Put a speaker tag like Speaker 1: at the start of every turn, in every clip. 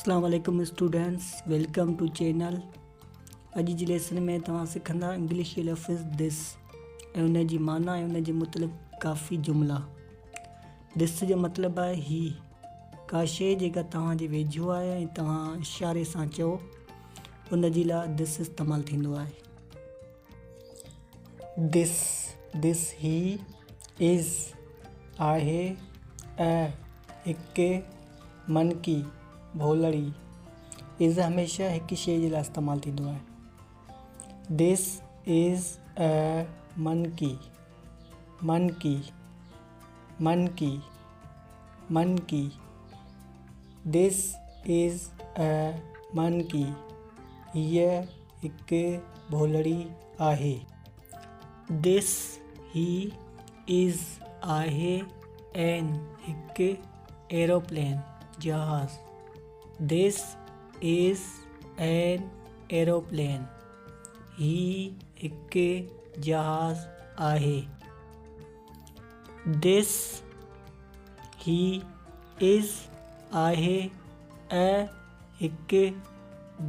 Speaker 1: अस्सलाम वालेकुम students, welcome two channel. अॼु जी लेसन में तव्हां सिखंदा इंग्लिश जे लफ़्ज़ दिस ऐं उन जी माना ऐं उन जे मुतलिक़ काफ़ी जुमिला। दिस जो मतिलबु आहे ही, का शइ जेका तव्हांजे वेझो आहे ऐं तव्हां इशारे सां चओ उन जे लाइ दिस इस्तेमालु थींदो आहे। दिस ही इज़ आहे ऐं हिकु मनकी भोलड़ी। इज़ हमेशह हिकु शइ जे लाइ इस्तेमालु थींदो आहे। This is a Mann Ki Mann Ki Mann Ki Mann Ki this is अ मनकी हीअ हिकु भोलड़ी आहे। दिस ही इज़ आहे एन हिकु एरोप्लेन जहाज़। दिस इज़ एन एरोप्लेन ही हिकु जहाज़ आहे। दिस ही इज़ आहे अ हिकु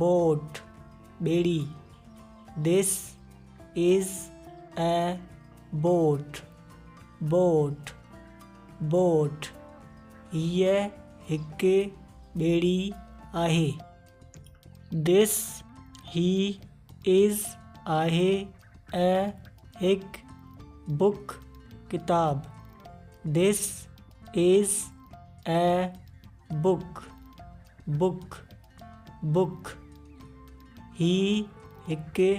Speaker 1: बोट ॿेड़ी। This is a boat boat boat हीअ हिकु ॿेड़ी आहे। दिस ही इज़ आहे अ हिकु बुक किताब। This is a book book book ही हिकु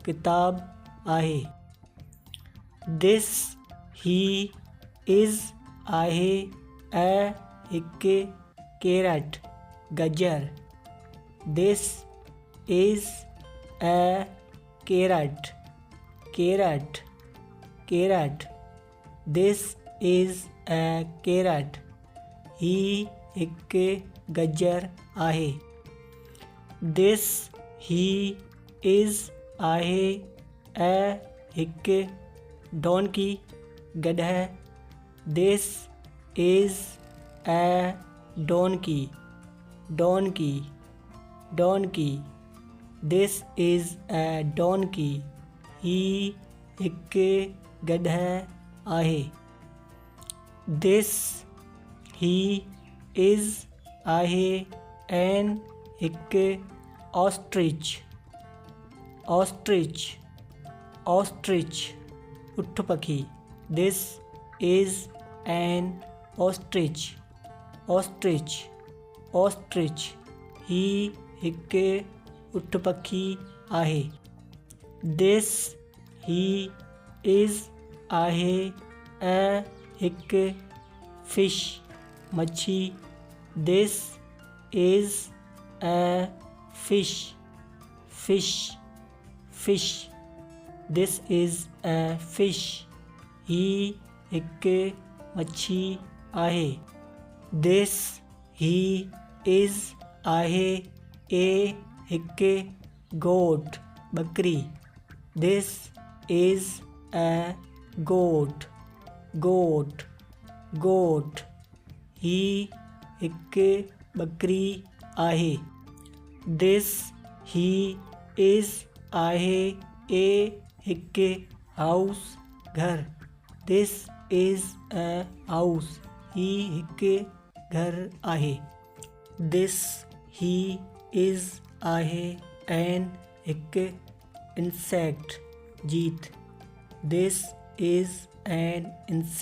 Speaker 1: किताब आहे। दिस ही इज़ आहे अ हिकु कैरेट गजर। This is a carrot carrot carrot this is a carrot ही हिकु गजर आहे। दिस ही इज़ आहे अ हिकु डोंकी गधे। This is a donkey donkey donkey this is a donkey ही हिकु गधे आहे। दिस ही इज़ आहे एन हिकु ऑस्ट्रिच ऑस्ट्रिच ऑस्ट्रिच उठ पखी। This is an ostrich ostrich ostrich ही हिकु उठ पखी आहे। दिस ही इज़ आहे अ हिकु फिश मच्छी। This is a fish fish fish this is a fish ही हिकु मच्छी आहे। दिस ही इज़ आहे ए हिकु गोट बकरी। दिस इज़ अ गोट गोट गोट ही हिकु बकरी आहे। दिस ही इज़ आहे ए हिकु हाउस घर। दिस इज़ अ हाउस ही हिकु घर आहे। दिस ही इज़ आहे एन हिकु इंसेक्ट जीत। This is an insect